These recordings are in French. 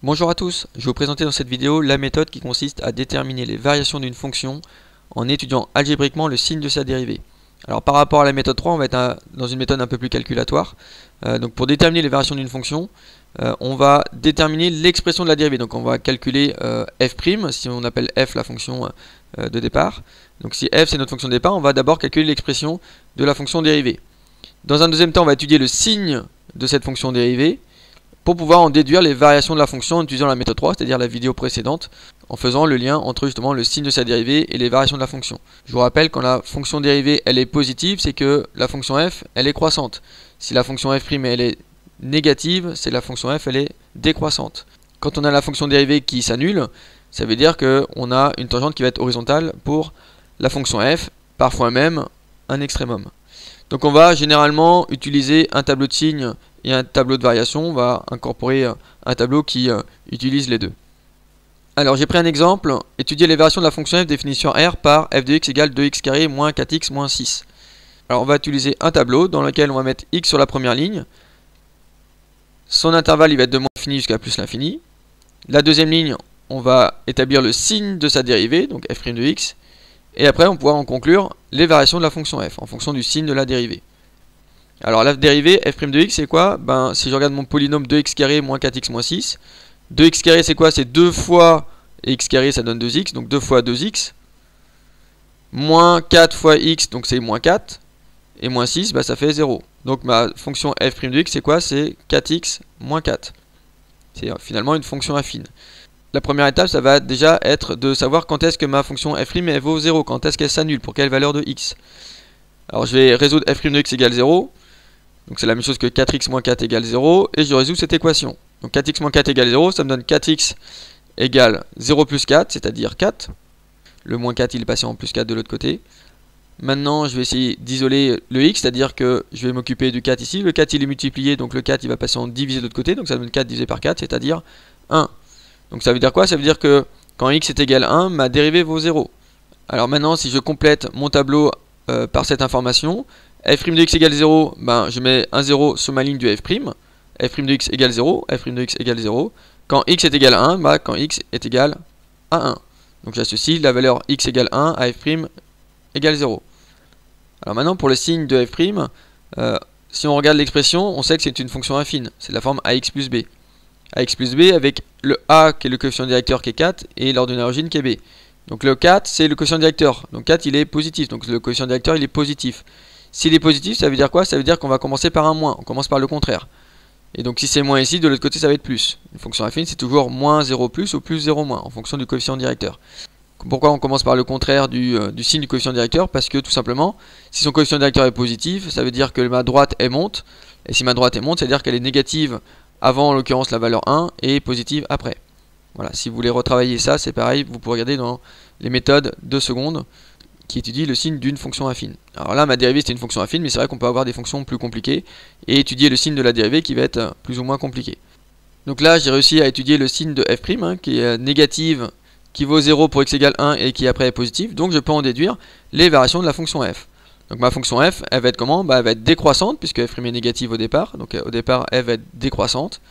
Bonjour à tous, je vais vous présenter dans cette vidéo la méthode qui consiste à déterminer les variations d'une fonction en étudiant algébriquement le signe de sa dérivée. Alors par rapport à la méthode 3, on va être dans une méthode un peu plus calculatoire. Donc pour déterminer les variations d'une fonction, on va déterminer l'expression de la dérivée. Donc on va calculer f', si on appelle f la fonction de départ. Donc si f c'est notre fonction de départ, on va d'abord calculer l'expression de la fonction dérivée. Dans un deuxième temps, on va étudier le signe de cette fonction dérivée pour pouvoir en déduire les variations de la fonction en utilisant la méthode 3, c'est-à-dire la vidéo précédente, en faisant le lien entre justement le signe de sa dérivée et les variations de la fonction. Je vous rappelle, quand la fonction dérivée elle est positive, c'est que la fonction f elle est croissante. Si la fonction f' elle est négative, c'est la fonction f elle est décroissante. Quand on a la fonction dérivée qui s'annule, ça veut dire qu'on a une tangente qui va être horizontale pour la fonction f, parfois même un extrémum. Donc on va généralement utiliser un tableau de signes et un tableau de variation. On va incorporer un tableau qui utilise les deux. Alors j'ai pris un exemple, étudier les variations de la fonction f définie sur R par f de x égale 2x carré moins 4x moins 6. Alors on va utiliser un tableau dans lequel on va mettre x sur la première ligne. Son intervalle il va être de moins l'infini jusqu'à plus l'infini. La deuxième ligne, on va établir le signe de sa dérivée, donc f' de x. Et après on pourra en conclure les variations de la fonction f en fonction du signe de la dérivée. Alors la dérivée f' de x c'est quoi? Si je regarde mon polynôme 2x carré moins 4x moins 6, 2x carré c'est quoi? C'est 2 fois x carré, ça donne 2x, donc 2 fois 2x. Moins 4 fois x, donc c'est moins 4. Et moins 6, ça fait 0. Donc ma fonction f' de x c'est quoi? C'est 4x moins 4. C'est finalement une fonction affine. La première étape, ça va déjà être de savoir quand est-ce que ma fonction f' elle vaut 0, quand est-ce qu'elle s'annule, pour quelle valeur de x. Alors je vais résoudre f' de x égale 0. Donc c'est la même chose que 4x moins 4 égale 0. Et je résous cette équation. Donc 4x moins 4 égale 0, ça me donne 4x égale 0 plus 4, c'est-à-dire 4. Le moins 4 il est passé en plus 4 de l'autre côté. Maintenant je vais essayer d'isoler le x, c'est-à-dire que je vais m'occuper du 4 ici. Le 4 il est multiplié, donc le 4 il va passer en divisé de l'autre côté. Donc ça donne 4 divisé par 4, c'est-à-dire 1. Donc ça veut dire quoi? Ça veut dire que quand x est égal à 1, ma dérivée vaut 0. Alors maintenant, si je complète mon tableau par cette information, f' de x égale 0, je mets un 0 sur ma ligne du f'. F' de x égale 0, f' de x égale 0. Quand x est égal à 1, quand x est égal à 1. Donc j'associe la valeur x égale 1 à f' égale 0. Alors maintenant, pour le signe de f', si on regarde l'expression, on sait que c'est une fonction affine. C'est la forme ax plus b. Ax plus b avec le a qui est le coefficient directeur qui est 4 et l'ordonnée d'origine qui est b. Donc le 4 c'est le coefficient directeur. Donc 4 il est positif. Donc le coefficient directeur il est positif. S'il est positif, ça veut dire quoi? Ça veut dire qu'on va commencer par un moins. On commence par le contraire. Et donc si c'est moins ici, de l'autre côté ça va être plus. Une fonction affine c'est toujours moins 0 plus ou plus 0 moins en fonction du coefficient directeur. Pourquoi on commence par le contraire du signe du coefficient directeur? Parce que tout simplement, si son coefficient directeur est positif, ça veut dire que ma droite elle monte. Et si ma droite elle monte, ça veut dire qu'elle est négative avant en l'occurrence la valeur 1 et positive après. Voilà, si vous voulez retravailler ça, c'est pareil, vous pouvez regarder dans les méthodes 2 secondes qui étudient le signe d'une fonction affine. Alors là, ma dérivée c'était une fonction affine, mais c'est vrai qu'on peut avoir des fonctions plus compliquées et étudier le signe de la dérivée qui va être plus ou moins compliqué. Donc là, j'ai réussi à étudier le signe de f', qui est négative, qui vaut 0 pour x égale 1 et qui après est positif, donc je peux en déduire les variations de la fonction f. Donc ma fonction f, elle va être comment? Elle va être décroissante, puisque f' est négative au départ. Donc au départ, elle va être décroissante.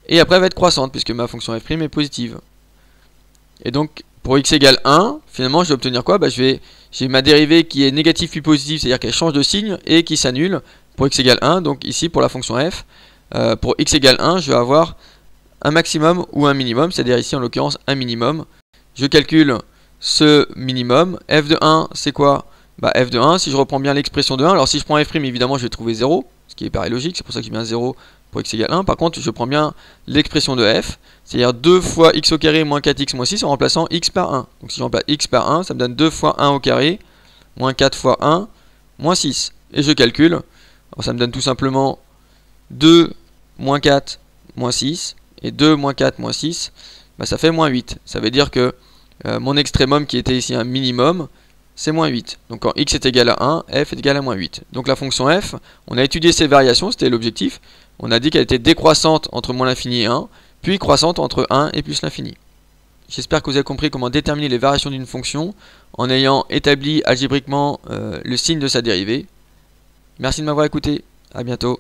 Et après, elle va être croissante, puisque ma fonction f' est positive. Et donc, pour x égale 1, finalement, je vais obtenir quoi? J'ai ma dérivée qui est négative puis positive, c'est-à-dire qu'elle change de signe, et qui s'annule pour x égale 1. Donc ici, pour la fonction f, pour x égale 1, je vais avoir un maximum ou un minimum, c'est-à-dire ici, en l'occurrence, un minimum. Je calcule ce minimum. F de 1, c'est quoi? F de 1, si je reprends bien l'expression de 1, alors si je prends f', évidemment, je vais trouver 0, ce qui paraît logique, c'est pour ça que j'ai mis un 0 pour x égale 1. Par contre, je prends bien l'expression de f, c'est-à-dire 2 fois x au carré moins 4x moins 6 en remplaçant x par 1. Donc si je remplace x par 1, ça me donne 2 fois 1 au carré, moins 4 fois 1, moins 6. Et je calcule, alors ça me donne tout simplement 2 moins 4 moins 6, et 2 moins 4 moins 6, ça fait moins 8. Ça veut dire que mon extrémum qui était ici un minimum, c'est moins 8. Donc quand x est égal à 1, f est égal à moins 8. Donc la fonction f, on a étudié ses variations, c'était l'objectif. On a dit qu'elle était décroissante entre moins l'infini et 1, puis croissante entre 1 et plus l'infini. J'espère que vous avez compris comment déterminer les variations d'une fonction en ayant établi algébriquement le signe de sa dérivée. Merci de m'avoir écouté, à bientôt.